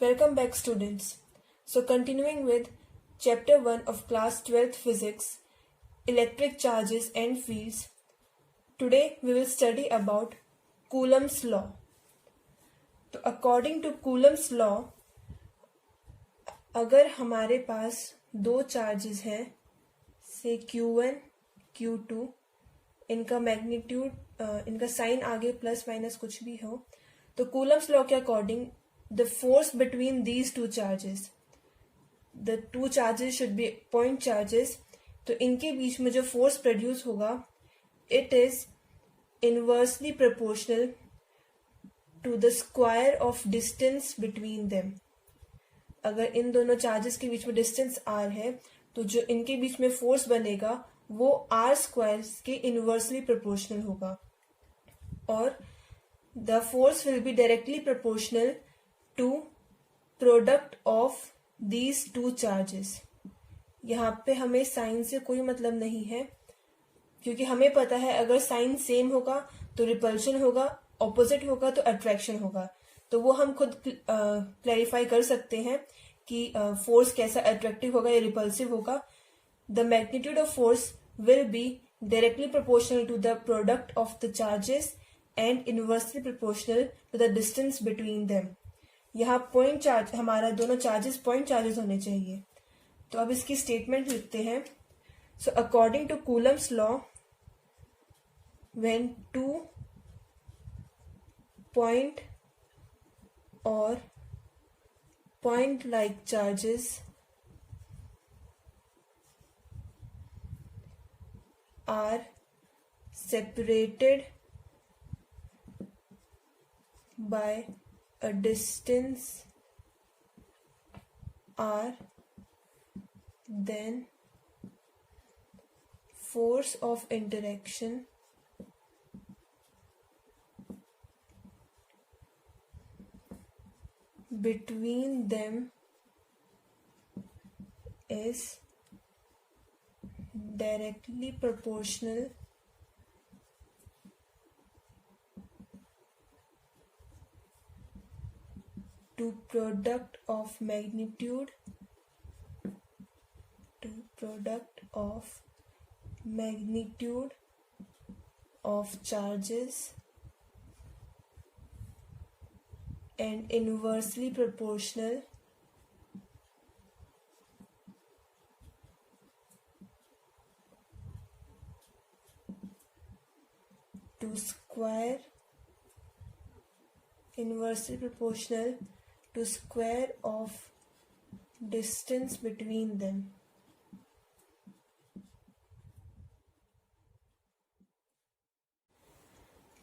Welcome back, students. So, continuing with chapter 1 of class 12th physics, electric charges and fields. Today we will study about Coulomb's law. तो according to Coulomb's law, अगर हमारे पास दो charges हैं, से Q1, Q2, इनका magnitude इनका sign आगे plus minus कुछ भी हो, तो Coulomb's law के according the force between these two charges, the two charges should be point charges, तो इनके बीच में जो फोर्स प्रोड्यूस होगा it is inversely proportional to the square of distance between them. अगर इन दोनों चार्जेस के बीच में डिस्टेंस r है तो जो इनके बीच में फोर्स बनेगा वो r स्क्वायर के इनवर्सली प्रोपोर्शनल होगा और the force will be directly proportional to product of these two charges. यहाँ पे हमें साइन से कोई मतलब नहीं है क्योंकि हमें पता है अगर साइन सेम होगा तो रिपल्शन होगा, ऑपोजिट होगा तो अट्रैक्शन होगा. तो वो हम खुद क्लैरिफाई कर सकते हैं कि फोर्स कैसा अट्रैक्टिव होगा या रिपल्सिव होगा. The magnitude of force will be directly proportional to the product of the charges and inversely proportional to the distance between them. यहाँ पॉइंट चार्ज, हमारा दोनों चार्जेस पॉइंट चार्जेस होने चाहिए. तो अब इसकी स्टेटमेंट लिखते हैं. So according to Coulomb's law, when two point और point like charges are separated by a distance r, then force of interaction between them is directly proportional to product of magnitude of charges and inversely proportional to square of distance between them.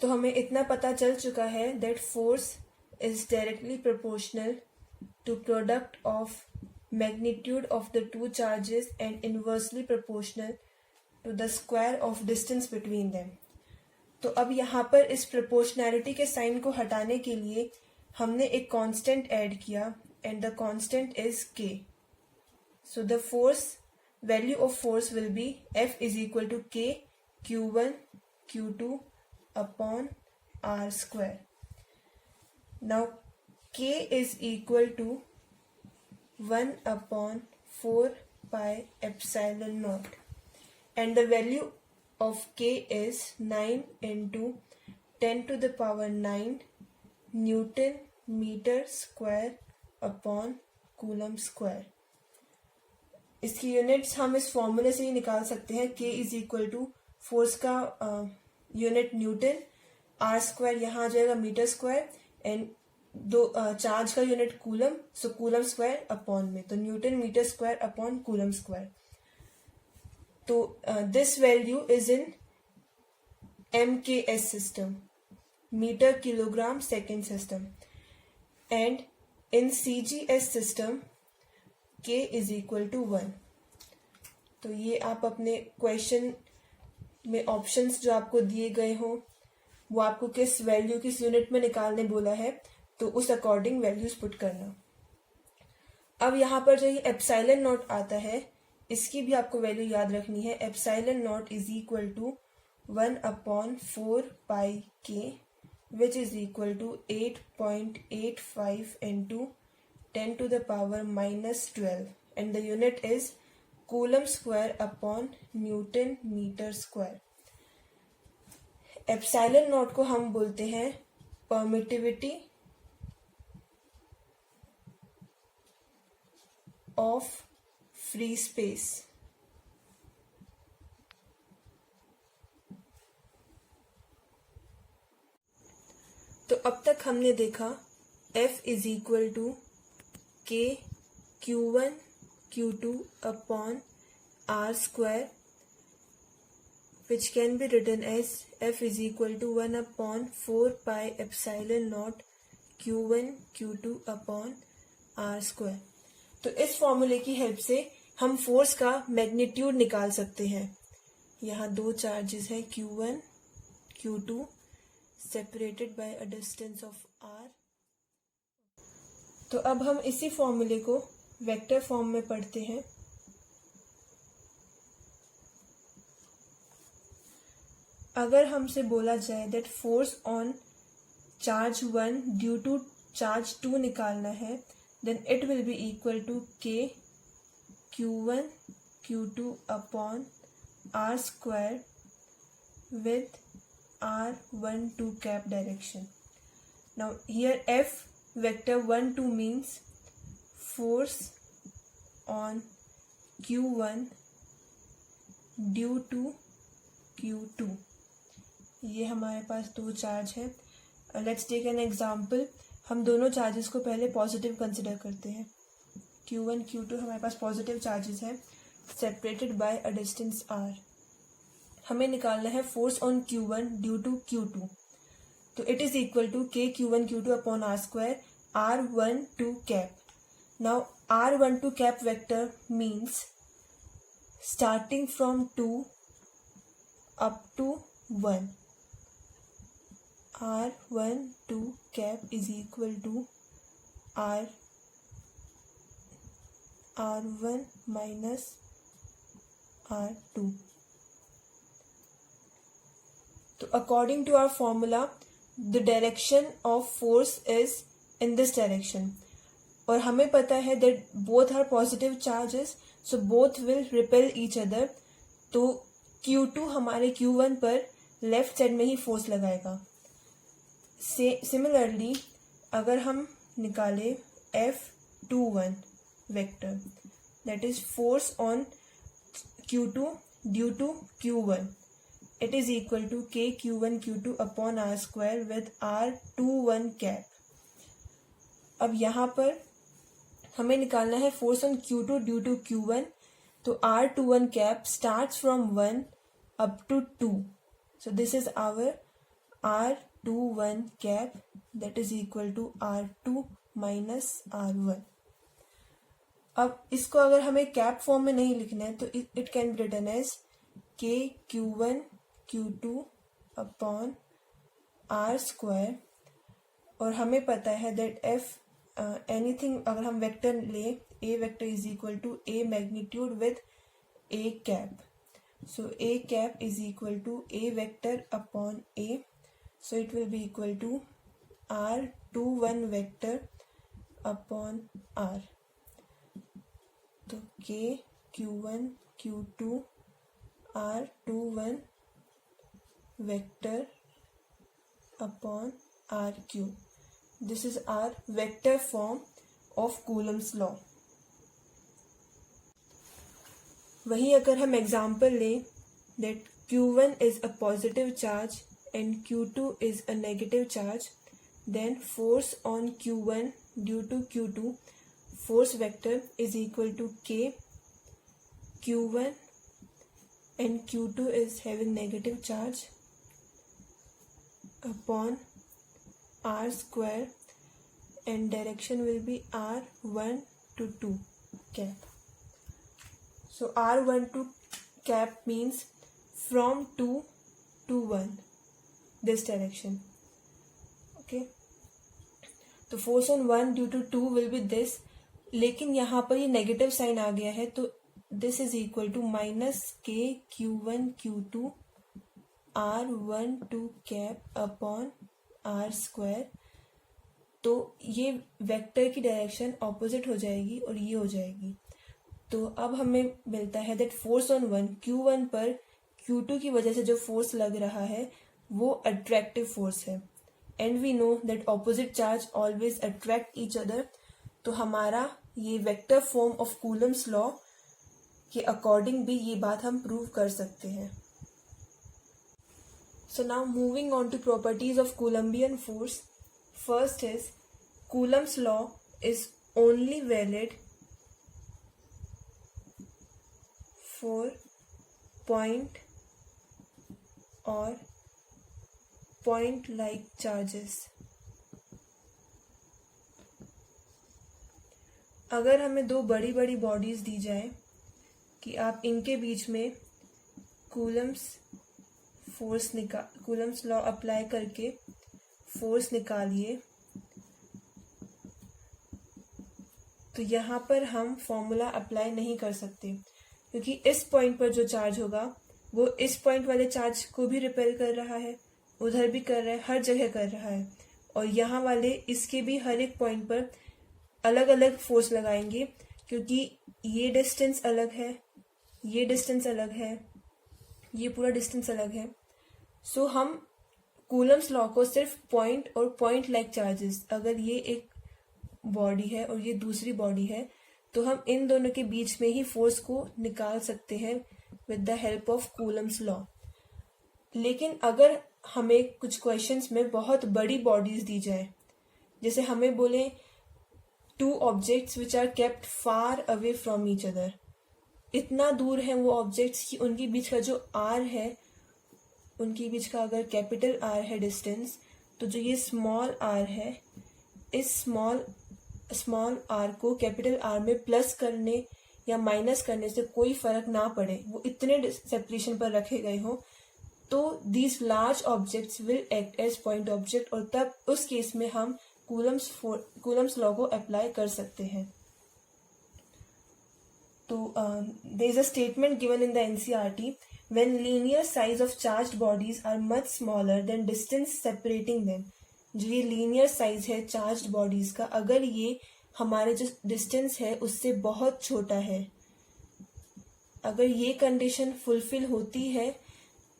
तो हमें इतना पता चल चुका है that force is directly proportional to product of magnitude of the two charges and inversely proportional to the square of distance between them. तो अब यहाँ पर इस प्रोपोर्शनैलिटी के साइन को हटाने के लिए हमने एक कांस्टेंट ऐड किया and the constant is k. So the force value of force will be F is equal to k Q1 Q2 upon r square. Now k is equal to 1 upon 4 pi epsilon naught and the value of k is 9 into 10 to the power 9 Newton meter square upon Coulomb square. इसकी units हम इस फॉर्मूले से ही निकाल सकते हैं. k is equal to force का यूनिट न्यूटन, r स्क्वायर यहाँ आ जाएगा मीटर स्क्वायर एंड दो चार्ज का unit coulomb, so coulomb square upon में, तो newton metre square upon coulomb square. तो this value is in MKS system, metre kilogram second system, and in CGS system k is equal to 1. तो ये आप अपने question में options जो आपको दिए गए हों वो आपको किस वैल्यू किस यूनिट में निकालने बोला है तो उस अकॉर्डिंग वैल्यूज पुट करना. अब यहाँ पर जो ये एप्सिलॉन नॉट आता है इसकी भी आपको वैल्यू याद रखनी है. Epsilon naught is equal to 1 upon 4 pi k which is equal to 8.85 into 10⁻⁻12 and the unit is coulomb square upon Newton meter square. Epsilon not को हम बोलते हैं परमिटिविटी ऑफ फ्री स्पेस. तो अब तक हमने देखा F is equal to k Q1 Q2 upon R square which can be written as F is equal to 1 upon 4 pi epsilon naught Q1 Q2 upon R square. तो इस फॉर्मूले की help से हम फोर्स का मैग्नीट्यूड निकाल सकते हैं. यहाँ दो चार्जेस है Q1 Q2 separated by a distance of R. तो अब हम इसी फॉर्मूले को वेक्टर फॉर्म में पढ़ते हैं. अगर हमसे बोला जाए that force on charge 1 due to charge 2 निकालना है, then it will be equal to k Q1 Q2 upon R square with R12 cap direction. Now here F vector 1 2 means force on Q1 due to Q2. ये हमारे पास दो charge है. Let's take an example. हम दोनों charges को पहले positive consider करते हैं. Q1 Q2 हमारे पास पॉजिटिव चार्जेस हैं separated by a distance R. हमें निकालना है force on Q1 due to Q2. तो it is equal to k Q1 Q2 upon R square R12 cap. Now R12 cap vector means starting from 2 up to 1. R12 cap is equal to R1 minus R2. So according to our formula, the direction of force is in this direction. और हमें पता है that both are positive charges, so both will repel each other. तो Q2 हमारे Q1 पर left side में ही force लगाएगा. Similarly अगर हम निकाले F21 vector that is force on Q2 due to Q1, it is equal to k Q1 Q2 upon R square with R21 cap. अब यहाँ पर हमें निकालना है force on Q2 due to Q1. तो R21 cap starts from 1 up to 2. So this is our R21 cap that is equal to R2 minus R1. अब इसको अगर हमें कैप फॉर्म में नहीं लिखना है तो it can be written as k Q1 Q2 upon R square. और हमें पता है दैट F एनीथिंग अगर हम वेक्टर ले A vector is equal to A magnitude with A cap. So A cap is equal to A vector upon A. So it will be equal to R21 vector upon R. तो K Q1 Q2 R21 vector upon RQ. This is our vector form of Coulomb's law. वही अगर हम example लें that Q1 is a positive charge and Q2 is a negative charge, then force on Q1 due to Q2 force vector is equal to k Q1 and Q2 is having negative charge upon R square and direction will be R1 to 2 cap. So R12 cap means from 2 to 1 this direction. Okay. तो force on 1 due to 2 will be this. लेकिन यहाँ पर ये negative sign आ गया है तो this is equal to minus k Q1 Q2 R12 cap upon R square तो ये वेक्टर की डायरेक्शन ऑपोजिट हो जाएगी और ये हो जाएगी। तो अब हमें मिलता है that force on one Q1 पर Q2 की वजह से जो फोर्स लग रहा है वो अट्रैक्टिव फोर्स है, and we know that opposite charge always attract each other. तो हमारा ये vector form of coulomb's law के अकॉर्डिंग भी ये बात हम प्रूव कर सकते हैं। So now moving on to properties of Coulombian force. First is Coulomb's law is only valid for point or point like charges. अगर हमें दो बड़ी बड़ी बॉडीज दी जाए कि आप इनके बीच में कूलम्स लॉ अप्लाई करके फोर्स निकालिए, तो यहाँ पर हम फॉर्मूला अप्लाई नहीं कर सकते, क्योंकि इस पॉइंट पर जो चार्ज होगा वो इस पॉइंट वाले चार्ज को भी रिपेल कर रहा है, उधर भी कर रहा है, हर जगह कर रहा है, और यहाँ वाले इसके भी हर एक पॉइंट पर अलग अलग फोर्स लगाएंगे, क्योंकि ये डिस्टेंस अलग है, ये डिस्टेंस अलग है, ये पूरा डिस्टेंस अलग है। सो हम कूलम्स लॉ को सिर्फ पॉइंट और पॉइंट लाइक चार्जेस, अगर ये एक बॉडी है और ये दूसरी बॉडी है, तो हम इन दोनों के बीच में ही फोर्स को निकाल सकते हैं with the help of coulomb's law. लेकिन अगर हमें कुछ क्वेश्चंस में बहुत बड़ी बॉडीज दी जाए, जैसे हमें बोले two objects which are kept far away from each other, इतना दूर है वो ऑब्जेक्ट्स कि उनके बीच का जो आर है, उनके बीच का अगर कैपिटल आर है डिस्टेंस, तो जो ये स्मॉल आर है, इस स्मॉल आर को कैपिटल आर में प्लस करने या माइनस करने से कोई फर्क ना पड़े, वो इतने सेपरेशन पर रखे गए हों, तो these large objects will act as point object, और तब उस केस में हम कूलम्स लॉ को अप्लाई कर सकते हैं। तो there is a statement given in the NCERT, when linear size of charged bodies are much smaller than distance separating them. जो ये linear size है charged bodies का, अगर ये हमारे जो distance है उससे बहुत छोटा है, अगर ये condition fulfill होती है,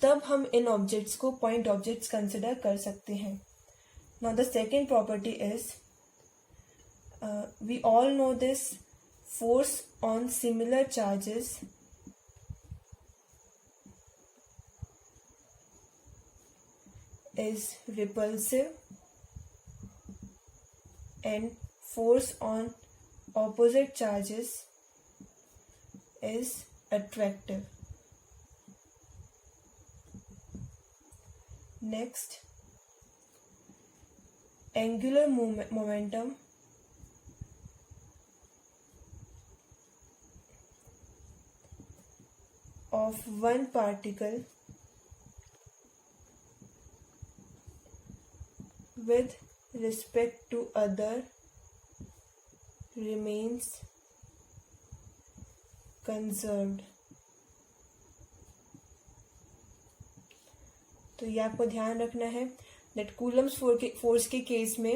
तब हम इन objects को point objects consider कर सकते हैं। Now the second property is, we all know this, force on similar charges is repulsive and force on opposite charges is attractive. Next, angular momentum of one particle with respect to other remains conserved. तो ये आपको ध्यान रखना है that Coulomb's force के case में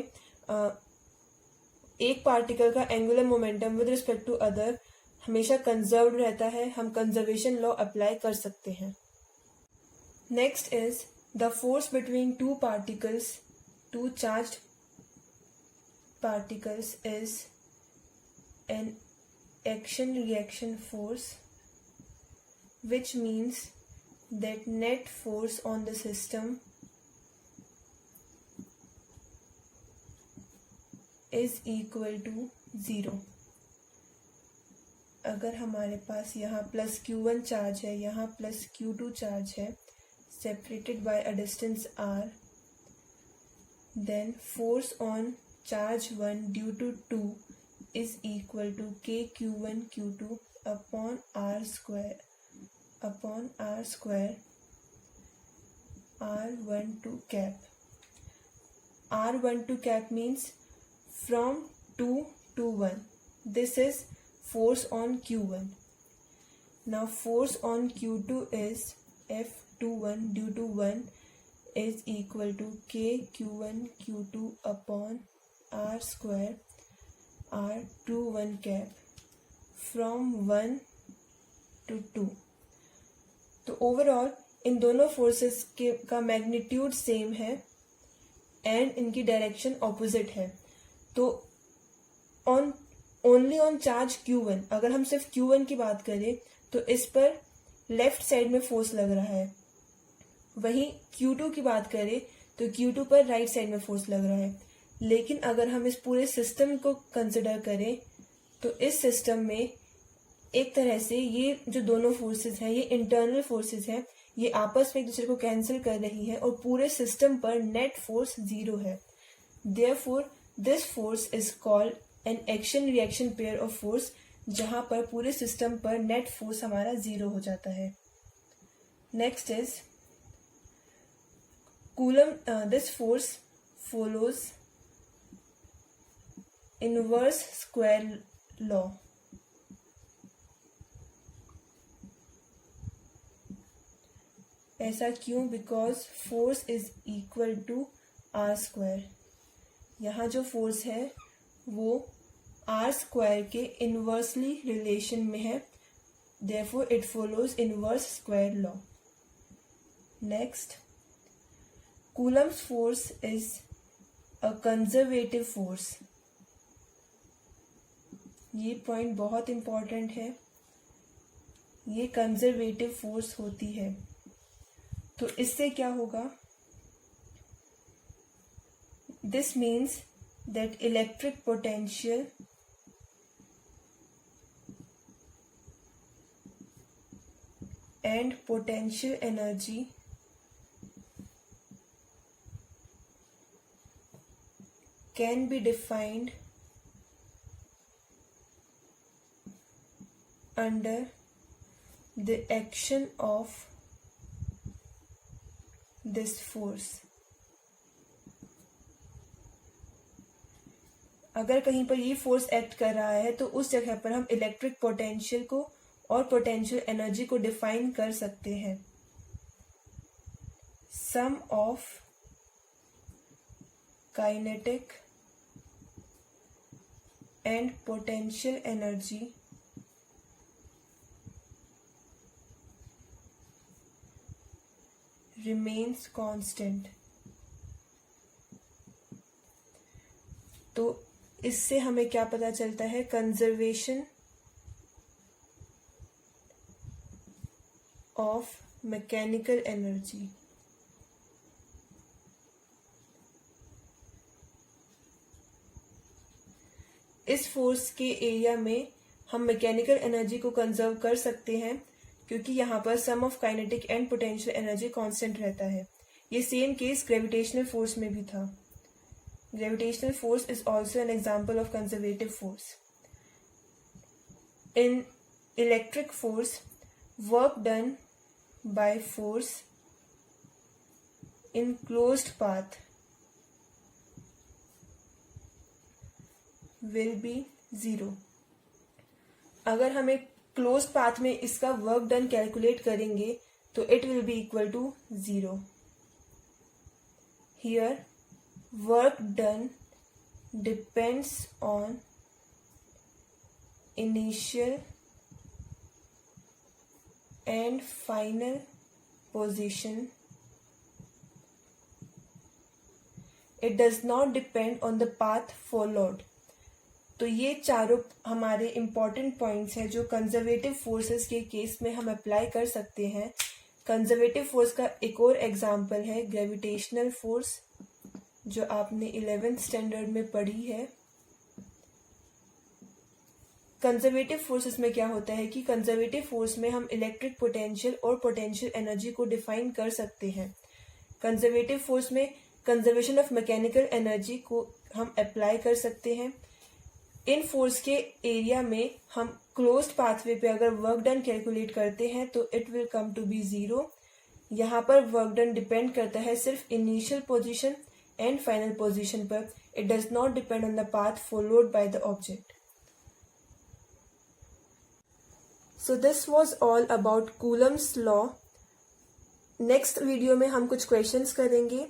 एक particle का angular momentum with respect to other हमेशा कंजर्व्ड रहता है, हम कंजर्वेशन लॉ अप्लाई कर सकते हैं। Next is the force between two particles, two charged particles is an action reaction force, which means that net force on the system is equal to 0। अगर हमारे पास यहाँ प्लस Q1 चार्ज है, यहाँ plus Q2 charge है, separated by a distance r, then force on charge 1 due to 2 is equal to KQ1 Q2 upon r square r12 cap. r12 cap means from 2 to 1. This is force on Q1. Now force on Q2 is F21 due to 1 is equal to KQ1 Q2 upon r square r 2 1 cap from 1 to 2। तो overall इन दोनों forces के का magnitude same है and इनकी direction opposite है। तो on only on charge Q1, अगर हम सिर्फ Q1 की बात करें तो इस पर लेफ्ट साइड में फोर्स लग रहा है। वहीं Q2 की बात करें तो Q2 पर राइट साइड में फोर्स लग रहा है। लेकिन अगर हम इस पूरे सिस्टम को कंसिडर करें तो इस सिस्टम में एक तरह से ये जो दोनों फोर्सेस हैं ये इंटरनल फोर्सेस हैं, ये आपस में एक दूसरे को कैंसिल कर रही है और पूरे सिस्टम पर नेट फोर्स 0 है। Therefore this force is called an action reaction pair of force, जहां पर पूरे सिस्टम पर नेट फोर्स हमारा 0 हो जाता है। Next is Coulomb, this force follows inverse square law. ऐसा क्यों? Because force is equal to r square. यहाँ जो फोर्स है वो आर स्क्वायर के इनवर्सली रिलेशन में है, therefore it follows inverse square law. Next, Coulomb's force is a conservative force. ये पॉइंट बहुत इंपॉर्टेंट है, ये कंजर्वेटिव फोर्स होती है। तो इससे क्या होगा? This means that electric potential and potential energy can be defined under the action of this force. अगर कहीं पर ये फोर्स एक्ट कर रहा है तो उस जगह पर हम इलेक्ट्रिक पोटेंशियल को और पोटेंशियल एनर्जी को डिफाइन कर सकते हैं। Sum of kinetic and potential energy remains constant। तो इससे हमें क्या पता चलता है? Conservation of mechanical energy. इस फोर्स के एरिया में हम मैकेनिकल एनर्जी को कंजर्व कर सकते हैं क्योंकि यहाँ पर sum of kinetic and potential energy constant रहता है। ये सेम केस ग्रेविटेशनल फोर्स में भी था। Gravitational force is also an example of conservative force. In electric force, work done by force in closed path will be 0। अगर हमें close path में इसका वर्क डन कैलकुलेट करेंगे तो it will be equal to 0। Here work done depends on initial and final position. It does not depend on the path followed. तो ये चारों हमारे इम्पॉर्टेंट पॉइंट्स हैं जो कंजर्वेटिव फोर्सेस के केस में हम अप्लाई कर सकते हैं। कंजर्वेटिव फोर्स का एक और एग्जाम्पल है ग्रेविटेशनल फोर्स, जो आपने 11th स्टैंडर्ड में पढ़ी है। कंजर्वेटिव फोर्सेस में क्या होता है कि कंजर्वेटिव फोर्स में हम इलेक्ट्रिक पोटेंशियल और पोटेंशियल एनर्जी को डिफाइन कर सकते हैं। कंजर्वेटिव फोर्स में कंजर्वेशन ऑफ मैकेनिकल एनर्जी को हम अप्लाई कर सकते हैं। इन फोर्स के एरिया में हम क्लोज्ड पाथवे पे अगर वर्क डन कैलकुलेट करते हैं तो it will come to be 0। यहाँ पर वर्क डन डिपेंड करता है सिर्फ initial position and final position पर। It does not depend on the path followed by the object. So this was all about Coulomb's law. Next video में हम कुछ questions करेंगे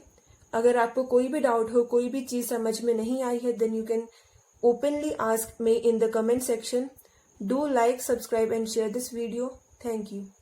अगर आपको कोई भी डाउट हो, कोई भी चीज़ समझ में नहीं आई है, then you can openly ask me in the comment section. Do like, subscribe and share this video. Thank you.